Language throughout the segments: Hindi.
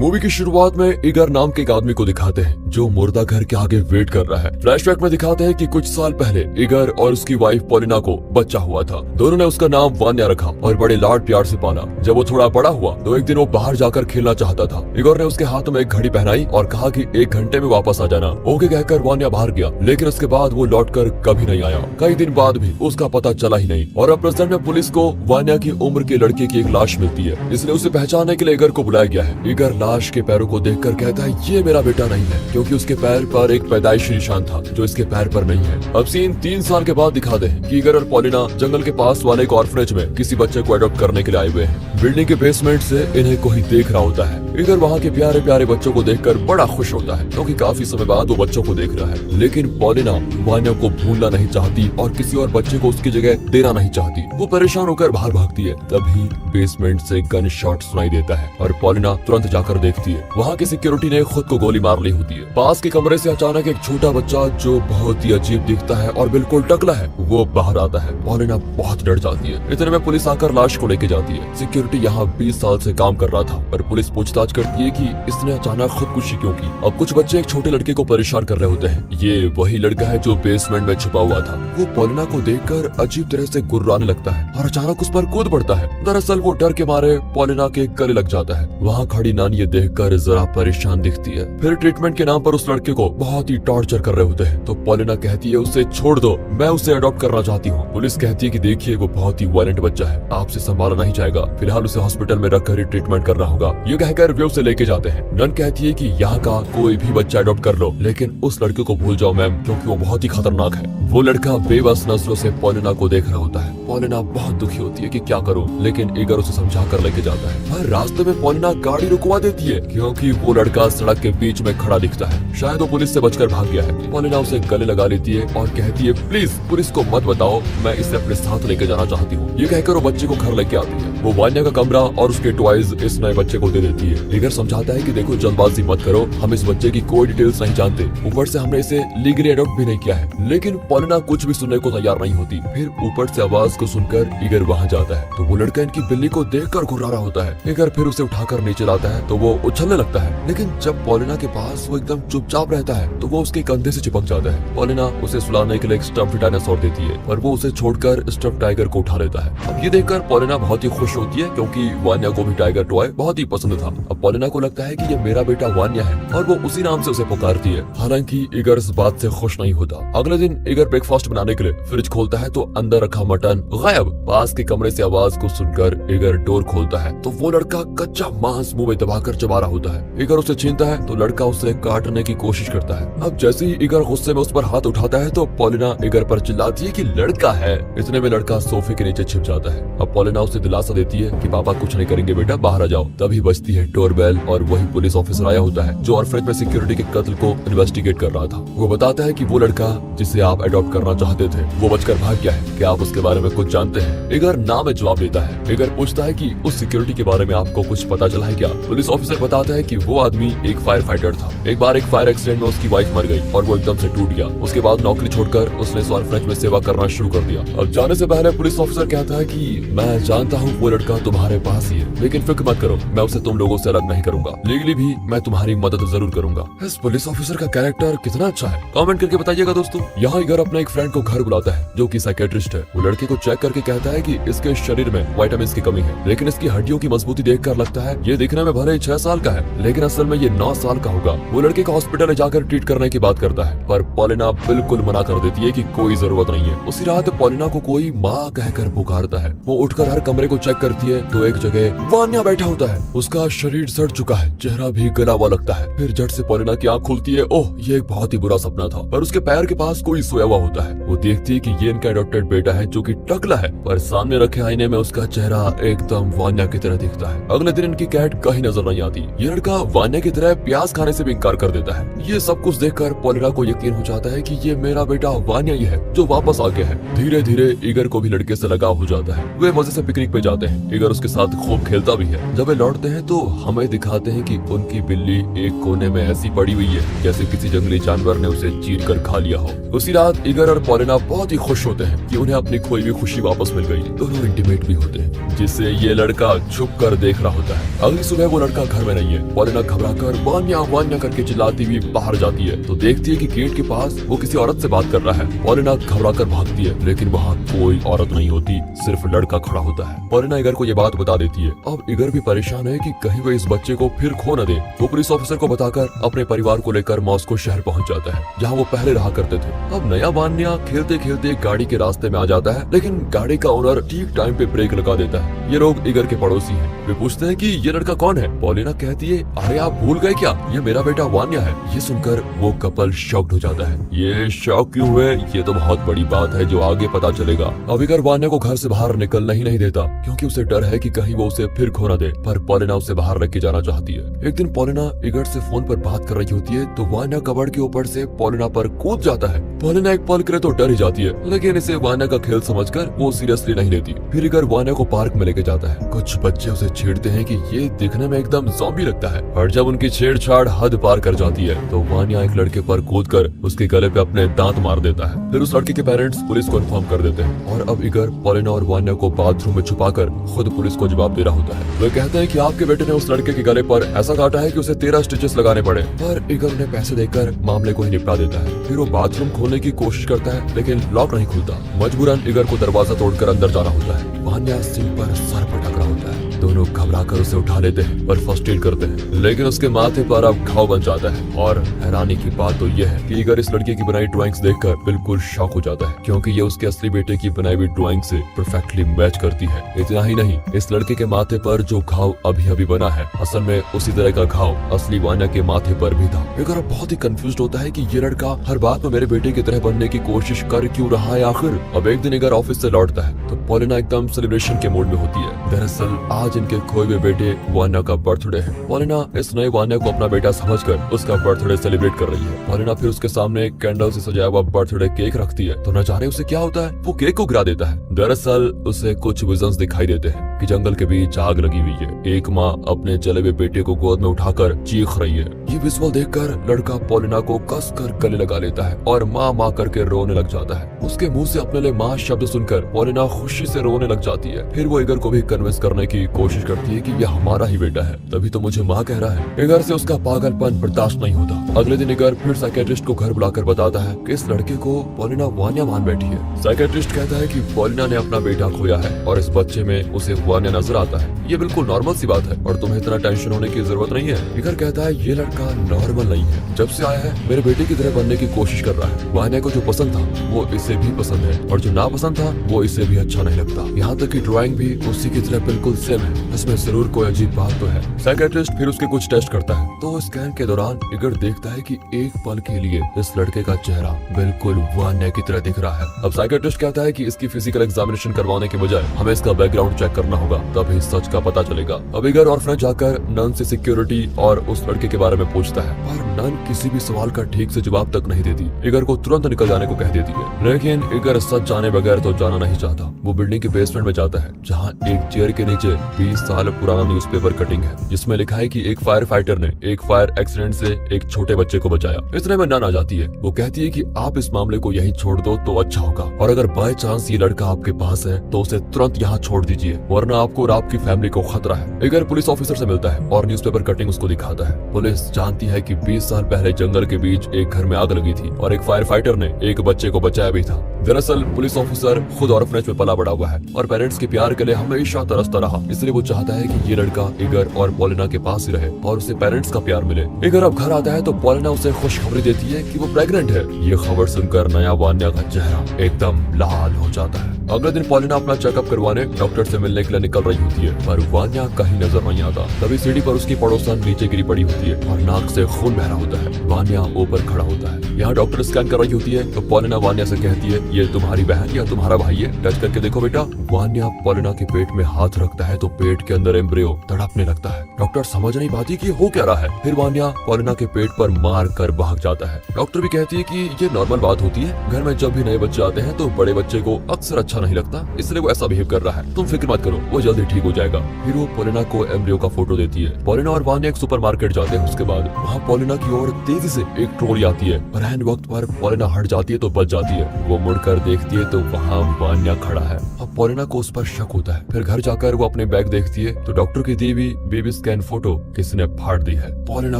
मूवी की शुरुआत में इगर नाम के एक आदमी को दिखाते हैं जो मुर्दा घर के आगे वेट कर रहा है। फ्लैशबैक में दिखाते हैं कि कुछ साल पहले इगर और उसकी वाइफ पॉलिना को बच्चा हुआ था। दोनों ने उसका नाम वान्या रखा और बड़े लाड प्यार से पाला। जब वो थोड़ा बड़ा हुआ तो एक दिन वो बाहर जाकर खेलना चाहता था। इगर ने उसके हाथ में एक घड़ी पहनाई और कहा कि 1 घंटे में वापस आ जाना। ओके कहकर वान्या बाहर गया, लेकिन उसके बाद वो लौटकर कभी नहीं आया। कई दिन बाद भी उसका पता चला ही नहीं। और अब प्रेजेंट में पुलिस को वान्या की उम्र के लड़के की एक लाश मिलती है, इसलिए उसे पहचानने के लिए इगर को बुलाया गया है। इगर लाश के पैरों को देखकर कहता है ये मेरा बेटा नहीं है, क्योंकि उसके पैर पर एक पैदाइशी निशान था जो इसके पैर पर नहीं है। अब सीन 3 साल के बाद दिखाते हैं कि इगर और पॉलिना जंगल के पास वाले एक ऑर्फनेज में किसी बच्चे को अडॉप्ट करने के लिए आए हुए हैं। बिल्डिंग के बेसमेंट से इन्हें कोई देख रहा होता है। इगर वहाँ के प्यारे प्यारे बच्चों को देखकर बड़ा खुश होता है, क्योंकि काफी समय बाद वो बच्चों को देख रहा है। लेकिन पॉलिना वान्या को भूलना नहीं चाहती और किसी और बच्चे को उसकी जगह देना नहीं चाहती। वो परेशान होकर बाहर भागती है। तभी बेसमेंट से गन शॉट सुनाई देता है और पॉलिना तुरंत जाकर देखती है। वहाँ की सिक्योरिटी ने खुद को गोली मार ली होती है। पास के कमरे से अचानक एक छोटा बच्चा जो बहुत ही अजीब दिखता है और बिल्कुल टकला है, वो बाहर आता है। पॉलिना बहुत डर जाती है। इतने में पुलिस आकर लाश को लेके जाती है। सिक्योरिटी यहाँ 20 साल से काम कर रहा था, पर पुलिस पूछताछ करती है कि इसने अचानक खुदकुशी क्यों की। अब कुछ बच्चे एक छोटे लड़के को परेशान कर रहे होते हैं। ये वही लड़का है जो बेसमेंट में छुपा हुआ था। वो पॉलिना को देखकर अजीब तरह से गुर्राने लगता है और अचानक उस पर कूद पड़ता है। दरअसल वो डर के मारे पॉलिना के गले लग जाता है। वहाँ खड़ी नानी ये देखकर जरा परेशान दिखती है। फिर ट्रीटमेंट के नाम पर उस लड़के को बहुत ही टॉर्चर कर रहे होते हैं। तो पॉलिना कहती है उसे छोड़ दो, मैं उसे अडॉप्ट करना चाहती हूँ। पुलिस कहती है कि देखिए वो बहुत ही वायलेंट बच्चा है, आपसे संभाला नहीं जाएगा, फिलहाल उसे हॉस्पिटल में रखकर ही ट्रीटमेंट करना होगा। ये कहकर वे उसे लेके जाते हैं। नन कहती है कि यहाँ का कोई भी बच्चा अडॉप्ट कर लो, लेकिन उस लड़के को भूल जाओ मैम, क्योंकि वो बहुत ही खतरनाक है। वो लड़का बेबस नजरों से पॉलिना को देख रहा होता है। पॉलिना बहुत दुखी होती है कि क्या करूं, लेकिन इगर उसे समझा कर लेके जाता है। हर रास्ते में पॉलिना गाड़ी रुकवा देती है, क्योंकि वो लड़का सड़क के बीच में खड़ा दिखता है। शायद वो पुलिस से बचकर भाग गया है। पॉलिना उसे गले लगा लेती है और कहती है प्लीज पुलिस को मत बताओ, मैं इसे अपने साथ लेके जाना चाहती हूँ। ये कहकर वो बच्चे को घर लेके आती है। वो वान्या का कमरा और उसके टॉयज इस नए बच्चे को दे देती है। इगर समझाता है कि देखो जल्दबाजी मत करो, हम इस बच्चे की कोई डिटेल्स नहीं जानते, ऊपर से हमने इसे लीगली अडॉप्ट भी नहीं किया है। लेकिन पॉलिना कुछ भी सुनने को तैयार नहीं होती। फिर ऊपर से आवाज को सुनकर इगर वहाँ जाता है तो वो लड़का इनकी बिल्ली को देखकर घुर्रा रहा होता है। इगर फिर उसे उठाकर नीचे लाता है तो वो उछलने लगता है, लेकिन जब पॉलिना के पास वो एकदम चुपचाप रहता है तो वो उसके कंधे से चिपक जाता है। पॉलिना उसे सुलाने के लिए एक स्टफ्ड डायनासोर देती है, पर वो उसे छोड़कर स्टफ्ड टाइगर को उठा लेता है। अब ये देखकर पॉलिना बहुत ही खुश होती है, क्योंकि वान्या को भी टाइगर टॉय बहुत ही पसंद था। अब पॉलिना को लगता है कि ये मेरा बेटा वान्या है और वो उसी नाम से उसे पुकारती है। हालांकि इगर इस बात से खुश नहीं होता। अगले दिन इगर ब्रेकफास्ट बनाने के लिए फ्रिज खोलता है तो अंदर रखा मटन गायब। पास के कमरे से आवाज को सुनकर इगर डोर खोलता है तो वो लड़का कच्चा मांस मुंह में दबाकर चबा रहा होता है। इगर उसे छीनता है तो लड़का उसे काटने की कोशिश करता है। अब जैसे ही इगर गुस्से में उस पर हाथ उठाता है तो पॉलिना इगर पर चिल्लाती है कि लड़का है। इतने में लड़का सोफे के नीचे छिप जाता है। अब पॉलिना उसे दिलासा देती है कि पापा कुछ नहीं करेंगे बेटा, बाहर आ जाओ। तभी बजती है डोरबेल और वही पुलिस ऑफिसर आया होता है जो ऑर्फनेज में सिक्योरिटी के कत्ल को इन्वेस्टिगेट कर रहा था। वो बताता है कि वो लड़का जिसे आप अडॉप्ट करना चाहते थे वो बचकर भाग गया है। क्या आप उसके बारे में कुछ जानते हैं? इगर ना में जवाब देता है। इगर पूछता है कि उस सिक्योरिटी के बारे में आपको कुछ पता चला है क्या? पुलिस ऑफिसर बताता है कि वो आदमी एक फायर फाइटर था। एक बार एक फायर एक्सीडेंट में उसकी वाइफ मर गई और वो एकदम से टूट गया। उसके बाद नौकरी छोड़कर उसने इस ऑर्फनेज में सेवा करना शुरू कर दिया। अब जाने से पहले पुलिस ऑफिसर कहता है कि मैं जानता हूँ वो लड़का तुम्हारे पास ही है, लेकिन फिक्र मत करो, मैं उसे तुम लोगों से अलग नहीं करूंगा। लीगली भी मैं तुम्हारी मदद जरूर करूंगा। इस पुलिस ऑफिसर का कैरेक्टर कितना अच्छा है, कमेंट करके बताइएगा दोस्तों। यहाँ इगर अपने एक फ्रेंड को घर बुलाता है जो कि साइकेट्रिस्ट है। वो लड़के को चेक करके कहता है कि इसके शरीर में विटामिन की कमी है, लेकिन इसकी हड्डियों की मजबूती देखकर लगता है ये दिखने में भले ही 6 साल का है, लेकिन असल में ये 9 साल का होगा। वो लड़के को हॉस्पिटल में जाकर ट्रीट करने की बात करता है, पर पॉलिना बिल्कुल मना कर देती है कि कोई जरूरत नहीं है। उसी रात पॉलिना को कोई माँ कहकर पुकारता है। वो उठकर हर कमरे को चेक करती है तो एक जगह वान्या बैठा होता है। उसका शरीर सड़ चुका है, चेहरा भी गला हुआ लगता है। फिर झट से पॉलिना की आंख खुलती है। ओह, ये एक बहुत ही बुरा सपना था। पर उसके पैर के पास कोई सोया हुआ होता है। वो देखती है कि ये इनका अडॉप्टेड बेटा है जो कि टकला है, पर सामने रखे आईने में उसका चेहरा एकदम वान्या की तरह दिखता है। अगले दिन इनकी कैट कहीं नजर नहीं आती। ये लड़का वान्या की तरह प्याज खाने से भी इंकार कर देता है। ये सब कुछ देखकर पॉलिना को यकीन हो जाता है कि ये मेरा बेटा वान्या ही है जो वापस आ गया है। धीरे धीरे इगर को भी लड़के से लगाव हो जाता है। वे मजे से पिकनिक पे जाते हैं। इगर उसके साथ खूब खेलता भी है। जब वे लौटते हैं तो हमें दिखाते हैं कि उनकी बिल्ली एक कोने में ऐसी पड़ी हुई है जैसे किसी जंगली जानवर ने उसे चीर कर खा लिया हो। उसी रात इगर और पॉलिना बहुत ही खुश होते हैं कि उन्हें अपनी खोई हुई खुशी वापस मिल गई। दोनों इंटीमेट भी होते हैं जिसे ये लड़का छुप कर देख रहा होता है। अगली सुबह वो लड़का घर में नहीं है। पॉलिना घबराकर वान्या वान्या करके चिल्लाती हुई बाहर जाती है तो देखती है कि गेट के पास वो किसी औरत से बात कर रहा है। पॉलिना घबराकर भागती है लेकिन वहाँ कोई औरत नहीं होती, सिर्फ लड़का खड़ा होता है। पॉलिना इगर को ये बात बता देती है। अब इगर भी परेशान है कि कहीं वो इस बच्चे को फिर खो न दे। वो पुलिस ऑफिसर को बताकर अपने परिवार को लेकर मॉस्को शहर पहुंच जाता है जहां वो पहले रहा करते थे। अब नया वान्या खेलते खेलते गाड़ी के रास्ते में आ जाता है लेकिन गाड़ी का ओनर ठीक टाइम पे ब्रेक लगा देता है। ये लोग इगर के पड़ोसी हैं। वे पूछते हैं कि ये लड़का कौन है। पॉलिना कहती है, अरे आप भूल गए क्या, ये मेरा बेटा वान्या है। ये सुनकर वो कपल शॉक्ड हो जाता है। ये शॉक क्यों हुए, ये तो बहुत बड़ी बात है जो आगे पता चलेगा। अब इगर वान्या को घर से बाहर निकलना ही नहीं देता क्योंकि उसे डर है कि कहीं वो उसे फिर खो न दे। पर पॉलिना उसे बाहर रख के जाना चाहती है। एक दिन पॉलिना इगर से फोन पर बात कर रही होती है तो वान्या कबर्ड के ऊपर से पॉलिना पर कूद जाता है। पॉलिना एक पल के लिए तो डर ही जाती है लेकिन इसे वान्या का खेल समझकर वो सीरियसली नहीं लेती। फिर इगर वान्या को पार्क में लेके जाता है। कुछ बच्चे उसे छेड़ते हैं कि ये दिखने में एकदम ज़ॉम्बी लगता है और जब उनकी छेड़छाड़ हद पार कर जाती है तो वान्या एक लड़के पर कूदकर उसके गले पे अपने दांत मार देता है। फिर उस लड़के के पेरेंट्स पुलिस को इन्फॉर्म कर देते हैं और अब इगर पॉलिना और वान्या को बाथरूम में छुपाकर खुद पुलिस को जवाब दे रहा होता है। वे कहते हैं कि आपके बेटे ने उस लड़के के गले पर ऐसा काटा है कि उसे 13 स्टिचेस लगाने पड़े। पर इगर उन्हें पैसे देकर मामले को ही निपटा देता है। फिर वो बाथरूम खोलने की कोशिश करता है लेकिन लॉक नहीं खुलता। मजबूरन इगर को दरवाजा तोड़कर अंदर जाना होता है। वान्या सिर पर सर पटक रहा होता है। दोनों घबराकर उसे उठा लेते हैं और फर्स्ट एड करते हैं लेकिन उसके माथे पर अब घाव बन जाता है। और हैरानी की बात तो यह है कि इगर इस लड़के की बनाई ड्राइंग्स देखकर बिल्कुल शॉक हो जाता है क्योंकि ये उसके असली बेटे की बनाई हुई ड्राइंग से परफेक्टली मैच करती है। इतना ही नहीं, इस लड़के के माथे पर जो घाव अभी अभी बना है असल में उसी तरह का घाव असली वान्या के माथे पर भी था। इगर बहुत ही कंफ्यूज होता है कि ये लड़का हर बात में मेरे बेटे की तरह बनने की कोशिश कर क्यों रहा है आखिर। अब एक दिन इगर ऑफिस से लौटता है तो पॉलिना एकदम सेलिब्रेशन के मूड में होती है। दरअसल आज इनके खोए हुए बेटे वान्या का बर्थडे है। पॉलिना इस नए वान्या को अपना बेटा समझकर उसका बर्थडे सेलिब्रेट कर रही है। पॉलिना फिर उसके सामने एक कैंडल से सजाया हुआ बर्थडे केक रखती है तो न जाने उसे क्या होता है, वो केक को गिरा देता है। दरअसल उसे कुछ विजन्स दिखाई देते हैं कि जंगल के बीच आग लगी हुई है। एक माँ अपने जले हुए बेटे को गोद में उठाकर चीख रही है। ये विजुअल देखकर लड़का पॉलिना को कस कर गले लगा लेता है और माँ माँ करके रोने लग जाता है। उसके मुंह से अपने लिए माँ शब्द सुनकर पॉलिना खुशी से रोने लग जाती है। फिर वो इगर को भी कन्विंस करने की कोशिश करती है कि यह हमारा ही बेटा है, तभी तो मुझे माँ कह रहा है। इगर से उसका पागलपन बर्दाश्त नहीं होता। अगले दिन इगर फिर साइकियाट्रिस्ट को घर बुलाकर बताता है कि इस लड़के को पॉलिना वान्या मान बैठी है। साइकियाट्रिस्ट कहता है कि पॉलिना ने अपना बेटा खोया है और इस बच्चे में उसे वान्या नजर आता है। ये बिल्कुल नॉर्मल सी बात है और तुम्हें इतना टेंशन होने की जरूरत नहीं है। इगर कहता है ये लड़का नॉर्मल नहीं है, जब से आया है मेरे बेटे की तरह बनने की कोशिश कर रहा है। वान्या को जो पसंद था वो इसे भी पसंद है और जो ना पसंद था वो इसे भी अच्छा नहीं लगता। यहाँ तक कि ड्राइंग भी उसी की तरह बिल्कुल सेम है। इसमें जरूर कोई अजीब बात तो है। साइकियाट्रिस्ट फिर उसके कुछ टेस्ट करता है तो स्कैन के दौरान इगर देखता है कि एक पल के लिए इस लड़के का चेहरा बिल्कुल वान्या की तरह दिख रहा है। अब साइकियाट्रिस्ट कहता है कि इसकी फिजिकल एग्जामिनेशन करवाने के बजाय हमें इसका बैकग्राउंड चेक करना होगा, तभी सच का पता चलेगा। अब इगर ऑर्फनेज जाकर नन से सिक्योरिटी और उस लड़के के बारे में पूछता है पर नन किसी भी सवाल का ठीक से जवाब तक नहीं देती। इगर को तुरंत निकल जाने को कह देती है लेकिन इगर सच जाने बगैर तो जाना नहीं चाहता। वो बिल्डिंग के बेसमेंट में जाता है जहाँ एक चेयर के नीचे 20 साल पुराना न्यूज़पेपर कटिंग है जिसमें लिखा है कि एक फायर फाइटर ने एक फायर एक्सीडेंट से एक छोटे बच्चे को बचाया। इतने में नन आ जाती है। वो कहती है कि आप इस मामले को यहीं छोड़ दो तो अच्छा होगा और अगर बाय चांस ये लड़का आपके पास है तो उसे तुरंत यहाँ छोड़ दीजिए वरना आपको और आपकी फैमिली को खतरा है। इगर पुलिस ऑफिसर से मिलता है और न्यूज़पेपर कटिंग उसको दिखाता है। पुलिस जानती है कि 20 साल पहले जंगल के बीच एक घर में आग लगी थी और एक फायर फाइटर ने एक बच्चे को बचाया भी था। दरअसल पुलिस ऑफिसर खुद ऑर्फनेज में पला बड़ा हुआ है और पेरेंट्स के प्यार के लिए हमेशा तरसता रहा, इसलिए वो चाहता है कि ये लड़का इगर और पॉलिना के पास ही रहे और उसे पेरेंट्स का प्यार मिले। इगर अब घर आता है तो पॉलिना उसे खुशखबरी देती है कि वो प्रेग्नेंट है। ये खबर सुनकर नया वान्या का चेहरा एकदम लाल हो जाता है। अगले दिन पॉलिना अपना चेकअप करवाने डॉक्टर से मिलने के लिए निकल रही होती है पर वान्या कहीं नजर नहीं आता। तभी सीढ़ी पर उसकी पड़ोसन नीचे गिरी पड़ी होती है और नाक से खून बह रहा होता है। वान्या ऊपर खड़ा होता है। यहाँ डॉक्टर स्कैन कर रही होती है तो पॉलिना वान्या से कहती है ये तुम्हारी बहन या तुम्हारा भाई है, टच करके देखो बेटा। वान्या पॉलिना के पेट में हाथ रखता है तो पेट के अंदर एम्ब्रियो तड़पने लगता है। डॉक्टर समझ नहीं पाती कि हो क्या रहा है। फिर वान्या पॉलिना के पेट पर मार कर भाग जाता है। डॉक्टर भी कहती है कि ये नॉर्मल बात होती है, घर में जब भी नए बच्चे आते हैं तो बड़े बच्चे को अक्सर अच्छा अच्छा नहीं लगता, इसलिए वो ऐसा बिहेव कर रहा है। तुम फिक्र मत करो, वो जल्दी ठीक हो जाएगा। फिर वो पॉलिना को एम्ब्रियो का फोटो देती है। पॉलिना और वान्या एक सुपरमार्केट जाते हैं। उसके बाद वहाँ पॉलिना की ओर तेजी से एक ट्रॉली आती है और ऐन वक्त पर पॉलिना हट जाती है तो बच जाती है। वो मुड़कर देखती है तो वहाँ वान्या खड़ा है। अब पॉलिना को उस पर शक होता है। फिर घर जाकर वो अपने बैग देखती है तो डॉक्टर की दी हुई बेबी स्कैन फोटो किसी ने फाड़ दी है। पॉलिना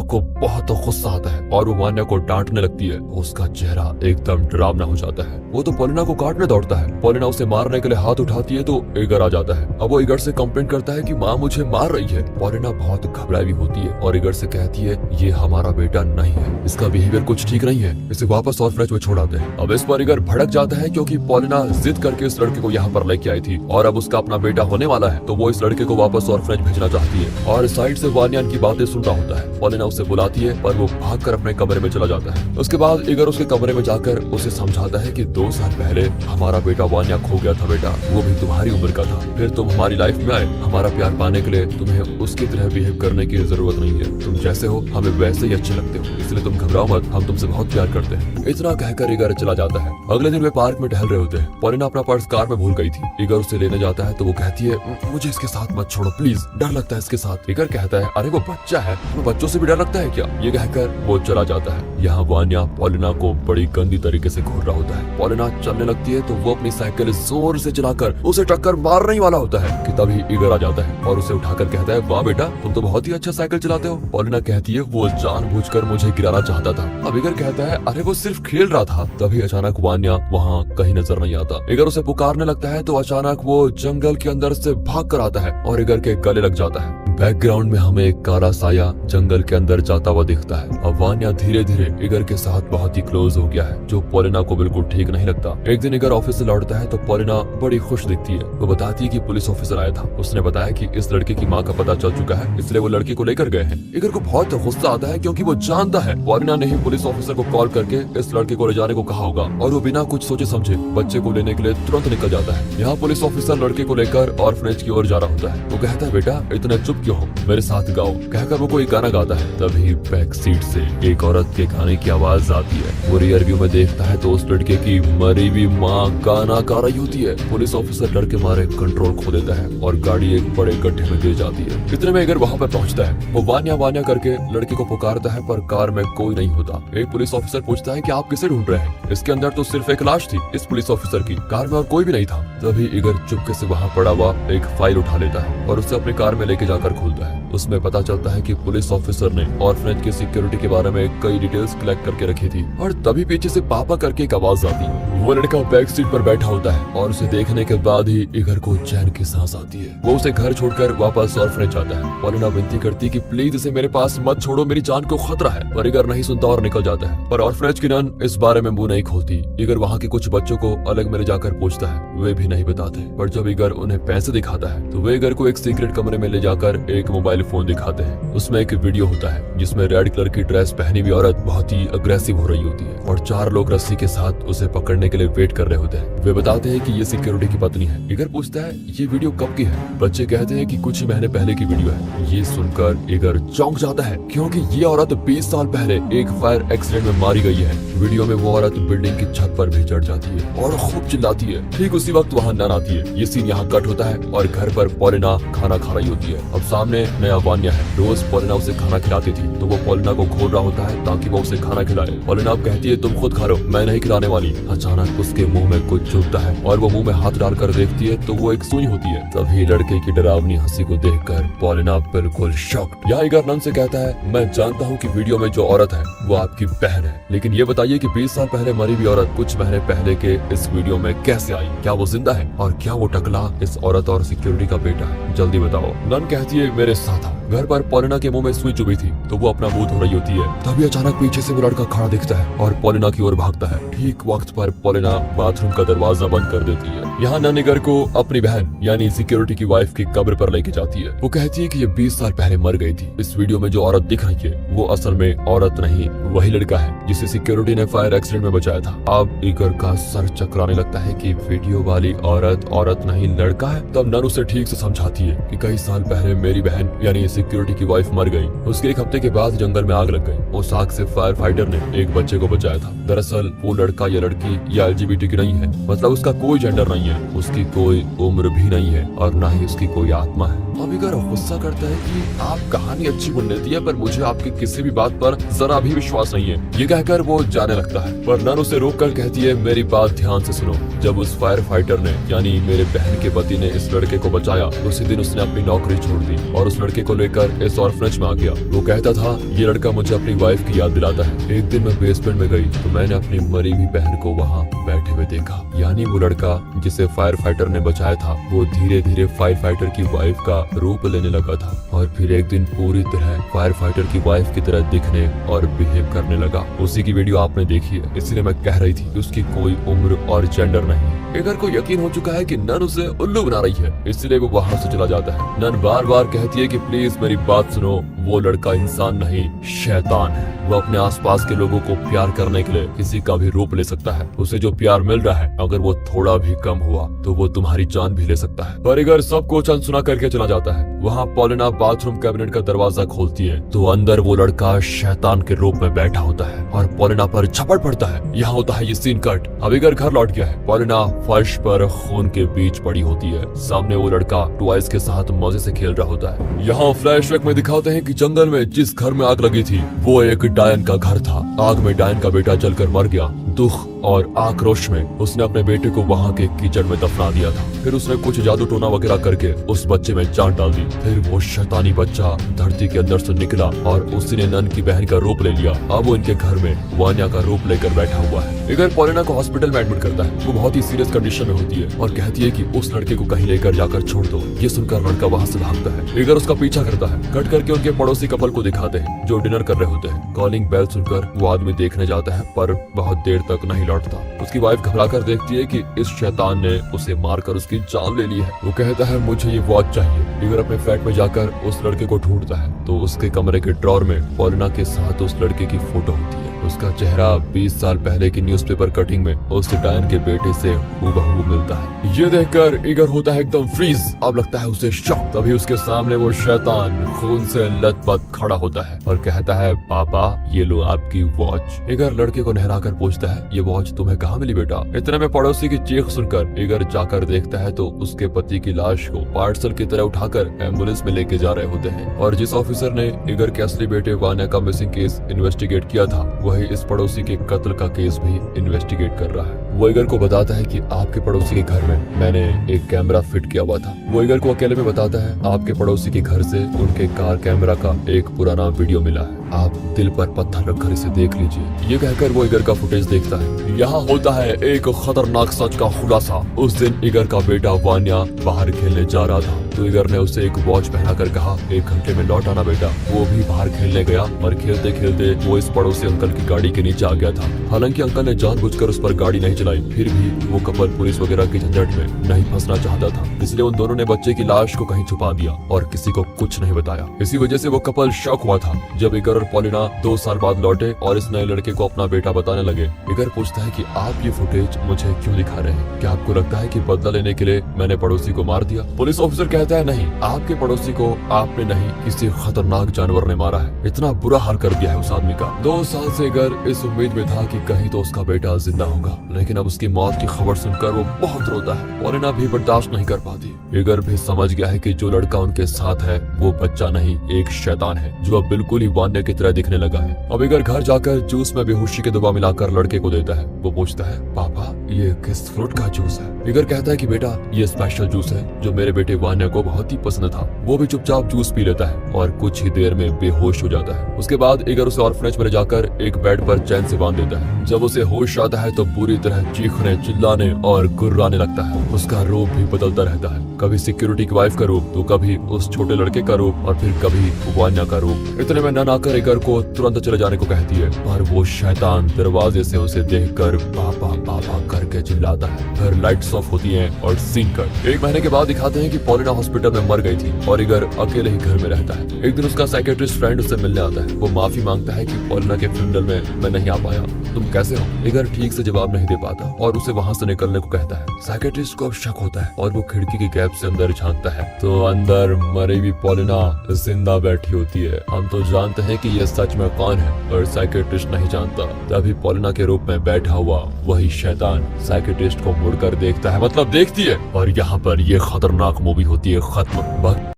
को बहुत गुस्सा आता है और वो वान्या को डांटने लगती है। उसका चेहरा एकदम डरावना हो जाता है। वो तो पॉलिना को काटने दौड़ता है। पॉलिना उसे मारने के लिए हाथ उठाती है तो ईगर आ जाता है। अब वो ईगर से कंप्लेंट करता है कि माँ मुझे मार रही है। पॉलिना बहुत घबराई हुई होती है और ईगर से कहती है ये हमारा बेटा नहीं है, इसका बिहेवियर कुछ ठीक नहीं है, इसे वापस ऑर्फनेज में छोड़ आते हैं। अब इस पर ईगर भड़क जाता है क्योंकि पॉलिना जिद करके इस लड़के को यहाँ पर लेके आई थी और अब उसका अपना बेटा होने वाला है तो वो इस लड़के को वापस ऑर्फनेज भेजना चाहती है। और साइड से वान्या की बातें सुन रहा होता है। पॉलिना उसे बुलाती है पर वो भागकर अपने कमरे में चला जाता है। उसके बाद ईगर उसके कमरे में जाकर उसे समझाता है कि 2 साल पहले हमारा बेटा वान्या खो गया था बेटा, वो भी तुम्हारी उम्र का था। फिर तुम हमारी लाइफ में आए, हमारा प्यार पाने के लिए तुम्हें उसकी तरह बिहेव करने की जरूरत नहीं है। तुम जैसे हो हमें वैसे ही अच्छे लगते हो, इसलिए तुम घबराओ मत, हम तुमसे बहुत प्यार करते हैं। इतना कहकर ईगर चला जाता है। अगले दिन वे पार्क में टहल रहे होते हैं। पॉलिना अपना पर्स कार में भूल गई थी। ईगर उसे लेने जाता है तो वो कहती है मुझे इसके साथ मत छोड़ो प्लीज, डर लगता है इसके साथ। ईगर कहता है अरे वो बच्चा है, तुम्हें बच्चों से भी डर लगता है क्या? ये कहकर वो चला जाता है। यहाँ वान्या पॉलिना को बड़ी गंदी तरीके से घूर रहा होता है। पॉलिना चलने लगती है तो वो अपनी साइकिल जोर से चलाकर उसे टक्कर मारने ही वाला होता है कि तभी ईगर आ जाता है और उसे उठाकर कहता है वाह बेटा तुम तो बहुत ही अच्छा साइकिल चलाते हो। पॉलिना कहती है वो जानबूझकर मुझे गिराना चाहता था। अब ईगर कहता है अरे वो सिर्फ खेल रहा था। तभी अचानक वान्या वहाँ कहीं नजर नहीं आता। ईगर उसे पुकारने लगता है तो अचानक वो जंगल के अंदर से भाग कर आता है और ईगर के गले लग जाता है। बैकग्राउंड में हमें एक काला साया जंगल के अंदर जाता हुआ दिखता है। अब वान्या धीरे धीरे ईगर के साथ बहुत ही क्लोज हो गया है जो पॉलिना को बिल्कुल ठीक नहीं लगता। एक दिन ईगर ऑफिस से लौटता है तो पॉलिना बड़ी खुश दिखती है। वो बताती है कि पुलिस ऑफिसर आया था, उसने बताया कि इस लड़के की माँ का पता चल चुका है, इसलिए वो लड़के को लेकर गए हैं। ईगर को बहुत गुस्सा आता है क्योंकि वो जानता है पॉलिना ने ही पुलिस ऑफिसर को कॉल करके इस लड़के को ले जाने को कहा होगा और वो बिना कुछ सोचे समझे बच्चे को लेने के लिए तुरंत निकल जाता है। यहाँ पुलिस ऑफिसर लड़के को लेकर ऑर्फनेज की ओर जा रहा होता है। वो कहता है बेटा इतने चुप क्यों हो, मेरे साथ गाओ। कहकर वो कोई गाना गाता है। तभी बैक सीट से एक औरत के गाने की आवाज आती है। वो रियर व्यू में देखता है तो उस लड़के की मरी हुई माँ गाना गा रही होती है। पुलिस ऑफिसर डर के मारे कंट्रोल खो देता है और गाड़ी एक बड़े गड्ढे में गिर जाती है। इतने में ईगर वहाँ पर पहुँचता है। वो वान्या वान्या करके लड़के को पुकारता है पर कार में कोई नहीं होता। एक पुलिस ऑफिसर पूछता है कि आप किसे ढूंढ रहे हैं? इसके अंदर तो सिर्फ एक लाश थी इस पुलिस ऑफिसर की, कार में और कोई भी नहीं था। तभी ईगर चुपके से वहाँ पड़ा हुआ एक फाइल उठा लेता है और उसे अपनी कार में लेके जाकर खोलता है। उसमें पता चलता है कि पुलिस ऑफिसर ने ऑर्फनेज की सिक्योरिटी के बारे में कई डिटेल्स कलेक्ट करके रखी थी। और तभी पीछे से पापा करके एक आवाज आती। वो लड़का बैक सीट पर बैठा होता है और उसे देखने के बाद ही ईगर को चैन की सांस आती है। वो उसे घर छोड़कर वापस ऑर्फनेज जाता है। पॉलिना विनती करती है कि प्लीज इसे मेरे पास मत छोड़ो, मेरी जान को खतरा है, पर ईगर नहीं सुनता और निकल जाता है। पर ऑर्फनेज की नन इस बारे में मुंह नहीं खोलती। ईगर वहाँ के कुछ बच्चों को अलग में ले जाकर पूछता है, वे भी नहीं बताते। पर जब ईगर उन्हें पैसे दिखाता है तो वे ईगर को एक सीक्रेट कमरे में ले जाकर एक मोबाइल फोन दिखाते हैं। उसमें एक वीडियो होता है जिसमें रेड कलर की ड्रेस पहनी हुई औरत बहुत ही अग्रेसिव हो रही होती है और 4 लोग रस्सी के साथ उसे पकड़ने के लिए वेट कर रहे होते हैं। वे बताते हैं कि ये सिक्योरिटी की पत्नी है। ईगर पूछता है ये वीडियो कब की है? बच्चे कहते हैं कि कुछ ही महीने पहले की वीडियो है। ये सुनकर ईगर चौंक जाता है क्योंकि ये औरत 20 साल पहले एक फायर एक्सीडेंट में मारी गई है। वीडियो में वो औरत बिल्डिंग की छत पर भी चढ़ जाती है और खूब चिल्लाती है। ठीक उसी वक्त वहाँ नन आती है। ये सीन यहाँ कट होता है और घर पर पॉलिना खाना खा रही होती है। अब सामने नया वान्या है। रोज पॉलिना उसे खाना खिलाती थी तो वो पॉलिना को घूर रहा होता है ताकि वो उसे खाना खिलाए। पॉलिना अब कहती है तुम खुद खा लो, मैं नहीं खिलाने वाली। अचानक उसके मुंह में कुछ चुभता है और वो मुंह में हाथ डालकर देखती है तो वो एक सुई होती है। तभी लड़के की डरावनी हंसी को देखकर पॉलिना बिल्कुल शॉक्ड। यहाँ ईगर नन से कहता है मैं जानता हूँ कि वीडियो में जो औरत है वो आपकी बहन है, लेकिन ये बताइए कि 20 साल पहले मरी हुई औरत कुछ महीने पहले के इस वीडियो में कैसे आई? क्या वो जिंदा है और क्या वो टकला इस औरत और सिक्योरिटी का बेटा है? जल्दी बताओ। नन कहती है मेरे साथ आओ। घर पर पॉलिना के मुंह में सुई चुभी थी तो वो अपना मुंह धो रही होती है। तभी अचानक पीछे से वो लड़का खड़ा दिखता है और पॉलिना की ओर भागता है। ठीक वक्त पर पॉलिना बाथरूम का दरवाजा बंद कर देती है। यहाँ नन ईगर को अपनी बहन यानी सिक्योरिटी की वाइफ की कब्र पर लेके जाती है। वो कहती है कि ये 20 साल पहले मर गई थी। इस वीडियो में जो औरत दिख रही है वो असल में औरत नहीं, वही लड़का है जिसे सिक्योरिटी ने फायर एक्सीडेंट में बचाया था। अब ईगर का सर चकराने लगता है कि वीडियो वाली औरत नहीं लड़का है। तब नन उसे ठीक से समझाती है कि कई साल पहले मेरी बहन यानी सिक्योरिटी की वाइफ मर गई। उसके एक हफ्ते के बाद जंगल में आग लग गई। उस आग से फायर फाइटर ने एक बच्चे को बचाया था। दरअसल वो लड़का या लड़की या LGBT नहीं है, मतलब उसका कोई जेंडर नहीं है, उसकी कोई उम्र भी नहीं है और ना ही उसकी कोई आत्मा है। अभिगर गुस्सा करता है कि आप कहानी अच्छी बुन लेती है पर मुझे आपकी किसी भी बात पर जरा भी विश्वास नहीं है। ये कहकर वो जाने लगता है पर नन उसे रोककर कहती है, मेरी बात ध्यान से सुनो। जब उस फायर फाइटर ने यानी मेरे बहन के पति ने इस लड़के को बचाया, उसी दिन उसने अपनी नौकरी छोड़ दी और उस लड़के को लेकर इस ऑर्फनेज में आ गया। वो कहता था ये लड़का मुझे अपनी वाइफ की याद दिलाता है। एक दिन मैं बेसमेंट में गई तो मैंने अपनी मरी हुई बहन को वहाँ बैठे हुए देखा। यानी वो लड़का जिसे फायर फाइटर ने बचाया था वो धीरे धीरे फायर फाइटर की वाइफ का रूप लेने लगा था और फिर एक दिन पूरी तरह फायर फाइटर की वाइफ की तरह दिखने और बिहेव करने लगा। उसी की वीडियो आपने देखी है, इसलिए मैं कह रही थी कि उसकी कोई उम्र और जेंडर नहीं है। एगर को यकीन हो चुका है कि नन उसे उल्लू बना रही है, इसलिए वो वहाँ से चला जाता है। नन बार बार कहती है कि प्लीज मेरी बात सुनो, वो लड़का इंसान नहीं शैतान है। वो अपने आसपास के लोगों को प्यार करने के लिए किसी का भी रूप ले सकता है। उसे जो प्यार मिल रहा है अगर वो थोड़ा भी कम हुआ तो वो तुम्हारी जान भी ले सकता है। पर एगर सब कुछ अनसुना करके चला जाता है। वहाँ पॉलिना बाथरूम कैबिनेट का दरवाजा खोलती है तो अंदर वो लड़का शैतान के रूप में बैठा होता है और पॉलिना पर झपट पड़ता है। यहाँ होता है ये सीन कट। अब एगर घर लौट गया है। पॉलिना फर्श पर खून के बीच पड़ी होती है। सामने वो लड़का ट्वाइस के साथ मजे से खेल रहा होता है। यहाँ फ्लैशबैक में दिखाते हैं कि जंगल में जिस घर में आग लगी थी वो एक डायन का घर था। आग में डायन का बेटा जलकर मर गया। दुख और आक्रोश में उसने अपने बेटे को वहाँ के कीचड़ में दफना दिया था। फिर उसने कुछ जादू टोना वगैरह करके उस बच्चे में जान डाल दी। फिर वो शैतानी बच्चा धरती के अंदर से निकला और उसने नन की बहन का रूप ले लिया। अब वो इनके घर में वान्या का रूप लेकर बैठा हुआ है। एगर पॉलिना को हॉस्पिटल में एडमिट करता है। वो बहुत ही सीरियस कंडीशन में होती है और कहती है कि उस लड़के को कहीं लेकर जाकर छोड़ दो। ये सुनकर लड़का वहाँ से भागता है। एगर उसका पीछा करता है। कट करके उनके पड़ोसी कपल को दिखाते हैं जो डिनर कर रहे होते हैं। कॉलिंग बेल सुनकर वो आदमी देखने जाता है पर बहुत देर तक नहीं लौटता। उसकी वाइफ घबराकर देखती है कि इस शैतान ने उसे मारकर उसकी जान ले ली है। वो कहता है मुझे ये वॉच चाहिए। एगर अपने फ्लैट में जाकर उस लड़के को ढूंढता है तो उसके कमरे के ड्रॉर में पॉलिना के साथ उस लड़के की फोटो होती है। उसका चेहरा 20 साल पहले की न्यूज़पेपर कटिंग में उस डायन के बेटे से हूबहू मिलता है। ये देखकर एगर होता है एकदम फ्रीज। अब लगता है उसे शॉक। तभी उसके सामने वो शैतान खून से लथपथ खड़ा होता है और कहता है पापा ये लो आपकी वॉच। एगर लड़के को नहलाकर पूछता है ये वॉच तुम्हें कहाँ मिली बेटा। इतने में पड़ोसी की चीख सुनकर एगर जाकर देखता है तो उसके पति की लाश को पार्सल की तरह उठाकर एम्बुलेंस में लेके जा रहे होते हैं और जिस ऑफिसर ने एगर के असली बेटे वान्या का मिसिंग केस इन्वेस्टिगेट किया था वही इस पड़ोसी के कत्ल का केस भी इन्वेस्टिगेट कर रहा है। वो एगर को बताता है कि आपके पड़ोसी के घर में मैंने एक कैमरा फिट किया हुआ था। वो एगर को अकेले में बताता है आपके पड़ोसी के घर से उनके कार कैमरा का एक पुराना वीडियो मिला है, आप दिल पर पत्थर रखकर इसे देख लीजिए। ये कहकर वो एगर का फुटेज देखता है। यहाँ होता है एक खतरनाक सच का खुलासा। उस दिन एगर का बेटा वान्या बाहर खेलने जा रहा था तो एगर ने उसे एक वॉच पहनाकर कहा 1 घंटे में लौट आना बेटा। वो भी बाहर खेलने गया और खेलते खेलते वो इस पड़ोसी अंकल की गाड़ी के नीचे आ गया था। हालांकि अंकल ने जानबूझकर उस पर गाड़ी नहीं चलाई, फिर भी वो कपल पुलिस वगैरह की झंझट में नहीं फंसना चाहता था, इसलिए उन दोनों ने बच्चे की लाश को कहीं छुपा दिया और किसी को कुछ नहीं बताया। इसी वजह से वो कपल शॉक हुआ था जब एगर और पॉलिना 2 साल बाद लौटे और इस नए लड़के को अपना बेटा बताने लगे। एगर पूछता है कि आप ये फुटेज मुझे क्यों दिखा रहे हैं, क्या आपको लगता है कि बदला लेने के लिए मैंने पड़ोसी को मार दिया। पुलिस ऑफिसर कहता है नहीं, आपके पड़ोसी को आपने नहीं किसी खतरनाक जानवर ने मारा है। इतना बुरा हाल कर दिया है उस आदमी का। 2 साल से एगर इस उम्मीद में था कि कहीं तो उसका बेटा जिंदा होगा, लेकिन अब उसकी मौत की खबर सुनकर वो बहुत रोता है। पॉलिना भी बर्दाश्त नहीं कर पाती। एगर भी समझ गया है कि जो लड़का उनके साथ है वो बच्चा नहीं एक शैतान है जो अब बिल्कुल ही वान्या की तरह दिखने लगा है। अब एगर घर जाकर जूस में बेहोशी की दवा मिलाकर लड़के को देता है। वो पूछता है पापा ये किस फ्रूट का जूस है। एगर कहता है कि बेटा ये स्पेशल जूस है जो मेरे बेटे वान्या को बहुत ही पसंद था। वो भी चुपचाप जूस पी लेता है और कुछ ही देर में बेहोश हो जाता है। उसके बाद एगर उसे ऑर्फनेज में ले जाकर एक बेड पर चैन से बांध देता है। जब उसे होश आता है तो बुरी तरह चीखने चिल्लाने और गुर्राने लगता है। उसका रूप भी बदलता रहता है, कभी सिक्योरिटी की वाइफ का रूप तो कभी उस छोटे लड़के का रूप और फिर कभी वान्या का रूप। इतने में नन आकर एगर को तुरंत चले जाने को कहती है पर वो शैतान दरवाजे से उसे देखकर पापा पापा करके चिल्लाता है। फिर लाइट्स ऑफ होती हैं और सीन कट। 1 महीने के बाद दिखाते हैं कि पॉलिना हॉस्पिटल में मर गई थी और इगर अकेले ही घर में रहता है। एक दिन उसका साइकेट्रिस्ट फ्रेंड उससे मिलने आता है। वो माफी मांगता है कि पॉलिना के फ्यूनरल में मैं नहीं आ पाया, तुम कैसे हो? इगर ठीक से जवाब नहीं दे पाता और उसे वहाँ से निकलने को कहता है। साइकेट्रिस्ट को शक होता है और वो खिड़की की गैप से अंदर झांकता है तो अंदर मरी हुई पॉलिना जिंदा बैठी होती है। हम तो जानते हैं कि ये सच में कौन है, पर साइकेट्रिस्ट नहीं जानता। तभी पॉलिना के रूप में बैठा हुआ वही शैतान साइकेट्रिस्ट को मुड़कर देखता है, मतलब देखती है। और यहाँ पर ये खतरनाक मूवी होती है खत्म।